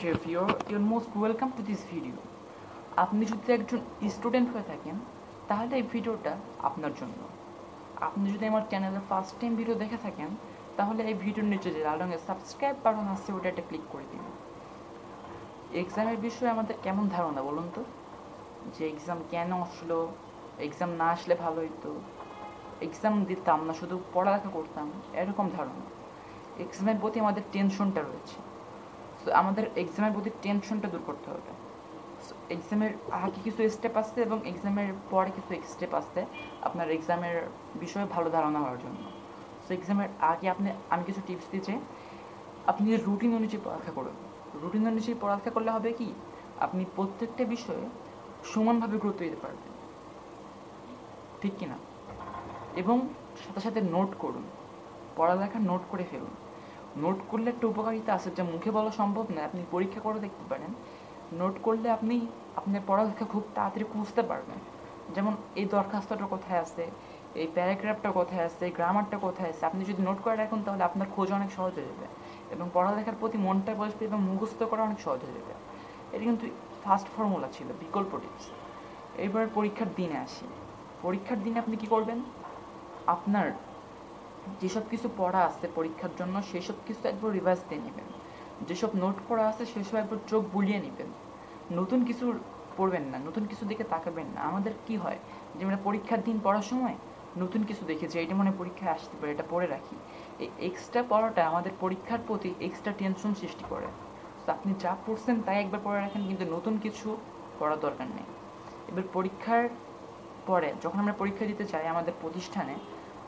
dear viewer, you're most welcome to this video. আপনি যদি একজন স্টুডেন্ট হয়ে থাকেন তাহলে এই ভিডিওটা আপনার জন্য। আপনি যদি আমার চ্যানেলে ফার্স্ট টাইম ভিডিও দেখে থাকেন তাহলে এই ভিডিওর নিচে যে লাল রঙের সাবস্ক্রাইব বাটন আছে ওটাতে ক্লিক করে দিন। এক্সামের বিষয়ে আমাদের কেমন ধারণা বলুন তো, যে এক্সাম কেন আসলো, এক্সাম না আসলে ভালো হতো, এক্সাম দিতাম না শুধু পড়ালেখা করতাম, এরকম ধারণা। এক্সামের প্রতি আমাদের টেনশনটা রয়েছে, তো আমাদের এক্সামের প্রতি টেনশনটা দূর করতে হবে। এক্সামের আগে কিছু স্টেপ আসছে এবং এক্সামের পরে কিছু স্টেপ আসছে আপনার এক্সামের বিষয়ে ভালো ধারণা হওয়ার জন্য। সো এক্সামের আগে আমি কিছু টিপস দিচ্ছি। আপনি রুটিন অনুযায়ী পড়ালেখা করুন। রুটিন অনুযায়ী পড়ালেখা করলে হবে কি, আপনি প্রত্যেকটা বিষয়ে সমানভাবে গুরুত্ব দিতে পারবেন, ঠিক কিনা? এবং সাথে সাথে নোট করুন, পড়ালেখা নোট করে ফেলুন। নোট করলে একটা উপকারিতা আছে যা মুখে বলা সম্ভব নয়, আপনি পরীক্ষা করে দেখতে পারেন। নোট করলে আপনি আপনার পড়ালেখা খুব তাড়াতাড়ি বুঝতে পারবেন। যেমন এই দরখাস্তটা কোথায় আছে, এই প্যারাগ্রাফটা কোথায় আছে, এই গ্রামারটা কোথায় আছে, আপনি যদি নোট করে রাখুন তাহলে আপনার খোঁজ অনেক সহজ হয়ে যাবে এবং পড়ালেখার প্রতি মনটা বসবে এবং মুখস্থ করা অনেক সহজ হয়ে যাবে। এটা কিন্তু ফার্স্ট ফর্মুলা ছিল, বিকল্প টিপস। এবার পরীক্ষার দিনে আসি। পরীক্ষার দিনে আপনি কি করবেন, আপনার যেসব কিছু পড়া আছে পরীক্ষার জন্য সেসব কিছু একবার রিভাইজ দিয়ে নেবেন। যেসব নোট করা আছে সেসব একবার চোখ বুলিয়ে নেবেন। নতুন কিছু পড়বেন না, নতুন কিছু দিকে তাকাবেন না। আমাদের কি হয় যে আমরা পরীক্ষার দিন পড়ার সময় নতুন কিছু দেখি যে এটা মনে পরীক্ষায় আসতে পারে, এটা পড়ে রাখি। এই এক্সট্রা পড়াটা আমাদের পরীক্ষার প্রতি এক্সট্রা টেনশন সৃষ্টি করে। তো আপনি যা পড়ছেন তাই একবার পড়ে রাখেন, কিন্তু নতুন কিছু পড়ার দরকার নেই। এবার পরীক্ষার পরে যখন আমরা পরীক্ষা দিতে যাই আমাদের প্রতিষ্ঠানে,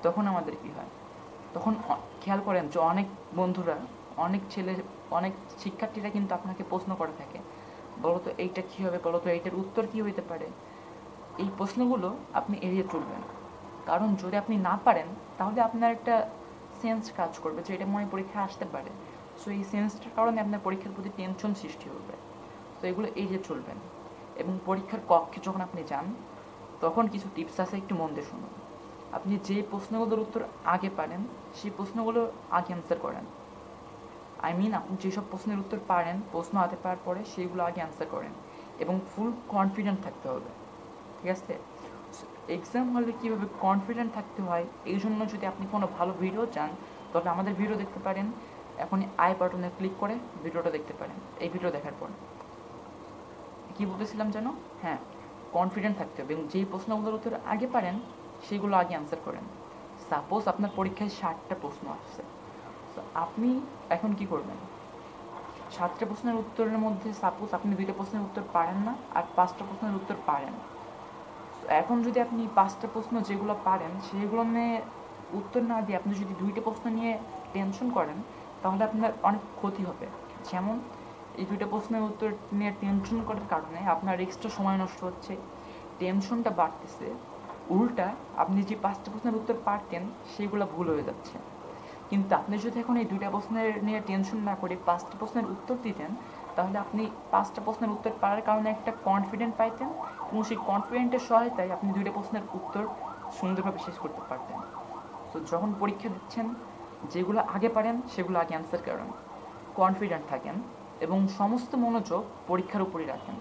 তখন আমাদের কি হয়, তখন খেয়াল করেন যে অনেক বন্ধুরা, অনেক শিক্ষার্থীরা কিন্তু আপনাকে প্রশ্ন করে থাকে, বলো তো এইটা কী হবে, বলো তো এইটার উত্তর কী হইতে পারে। এই প্রশ্নগুলো আপনি এড়িয়ে চলবেন, কারণ যদি আপনি না পারেন তাহলে আপনার একটা সেন্স কাজ করবে যে এটা মনে পরীক্ষায় আসতে পারে। সো এই সেন্সটার কারণে আপনার পরীক্ষার প্রতি টেনশন সৃষ্টি হবে। তো এগুলো এড়িয়ে চলবেন। এবং পরীক্ষার কক্ষে যখন আপনি যান তখন কিছু টিপস আছে, একটু মন দিয়ে শুনুন। আপনি যে প্রশ্নগুলোর উত্তর আগে পারেন সেই প্রশ্নগুলো আগে অ্যান্সার করেন। আপনি যেসব প্রশ্নের উত্তর পারেন প্রশ্ন হাতে পাওয়ার পরে সেইগুলো আগে অ্যান্সার করেন এবং ফুল কনফিডেন্ট থাকতে হবে, ঠিক আছে? এক্সাম হলে কীভাবে কনফিডেন্ট থাকতে হয় এই জন্য যদি আপনি কোনো ভালো ভিডিও চান তাহলে আমাদের ভিডিও দেখতে পারেন। এখনই আই বাটনে ক্লিক করে ভিডিওটা দেখতে পারেন। এই ভিডিও দেখার পর কী বলতেছিলাম যেন, হ্যাঁ, কনফিডেন্ট থাকতে হবে এবং যেই প্রশ্নগুলোর উত্তর আগে পারেন সেগুলো আগে অ্যান্সার করেন। সাপোজ আপনার পরীক্ষায় 60টা প্রশ্ন আসছে, তো আপনি এখন কি করবেন, 7টা প্রশ্নের উত্তরের মধ্যে সাপোজ আপনি 2টা প্রশ্নের উত্তর পারেন না আর 5টা প্রশ্নের উত্তর পারেন। এখন যদি আপনি 5টা প্রশ্ন যেগুলো পারেন সেগুলো নিয়ে উত্তর না দিয়ে আপনি যদি 2টা প্রশ্ন নিয়ে টেনশন করেন তাহলে আপনার অনেক ক্ষতি হবে। যেমন এই 2টা প্রশ্নের উত্তর নিয়ে টেনশন করার কারণে আপনার এক্সট্রা সময় নষ্ট হচ্ছে, টেনশনটা বাড়তেছে, উল্টা আপনি যে 5টা প্রশ্নের উত্তর পারতেন সেগুলো ভুল হয়ে যাচ্ছে। কিন্তু আপনি যদি এখন এই 2টা প্রশ্নের নিয়ে টেনশন না করে 5টা প্রশ্নের উত্তর দিতেন তাহলে আপনি 5টা প্রশ্নের উত্তর পাওয়ার কারণে একটা কনফিডেন্ট পাইতেন এবং সেই কনফিডেন্টের সহায়তায় আপনি 2টা প্রশ্নের উত্তর সুন্দরভাবে শেষ করতে পারতেন। তো যখন পরীক্ষা দিচ্ছেন যেগুলো আগে পারেন সেগুলো আগে অ্যান্সার করেন, কনফিডেন্ট থাকেন এবং সমস্ত মনোযোগ পরীক্ষার উপরই রাখেন।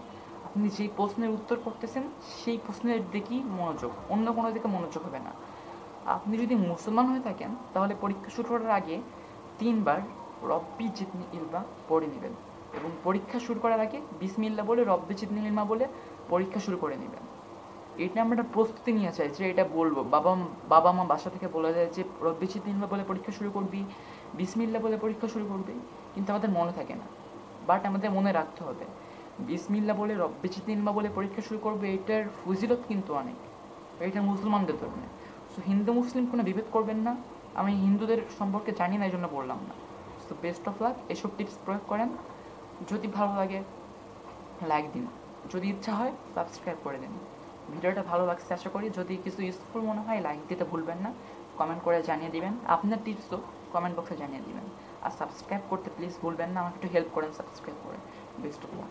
আপনি যেই প্রশ্নের উত্তর করতেছেন সেই প্রশ্নের দিকেই মনোযোগ, অন্য কোনো দিকে মনোযোগ হবে না। আপনি যদি মুসলমান হয়ে থাকেন তাহলে পরীক্ষা শুরু করার আগে 3 বার রব্বি জিদনি ইলমা পড়ে নেবেন এবং পরীক্ষা শুরু করার আগে বিসমিল্লাহ বলে রব্বি জিদনি ইলমা বলে পরীক্ষা শুরু করে নেবেন। এটা আমরা একটা প্রস্তুতি নিয়ে চাই যে এটা বলবো, বাবা মা বাসা থেকে বলে যায় যে রব্বি জিদনি ইলমা বলে পরীক্ষা শুরু করবি, বিসমিল্লাহ বলে পরীক্ষা শুরু করবি, কিন্তু আমাদের মনে থাকে না। বাট আমাদের মনে রাখতে হবে বিসমিল্লাহ বলে রব্বি জিদনি ইলমা বলে পরীক্ষা শুরু করবে, এটার ফজিলত কিন্তু অনেক, এটা মুসলমানদের ধর্মে। সো হিন্দু মুসলিম কোনো বিভেদ করবেন না। আমি হিন্দুদের সম্পর্কে জানি না এই জন্য বললাম না। সো বেস্ট অফ লাক, এসব টিপস প্রয়োগ করেন। যদি ভালো লাগে লাইক দিন, যদি ইচ্ছা হয় সাবস্ক্রাইব করে দিন। ভিডিওটা ভালো লাগছে আশা করি। যদি কিছু ইউজফুল মনে হয় লাইক দিতে ভুলবেন না, কমেন্ট করে জানিয়ে দিবেন। আপনার টিপসও কমেন্ট বক্সে জানিয়ে দিবেন। আর সাবস্ক্রাইব করতে প্লিজ ভুলবেন না, আমাকে একটু হেল্প করেন সাবস্ক্রাইব করে। Best of luck.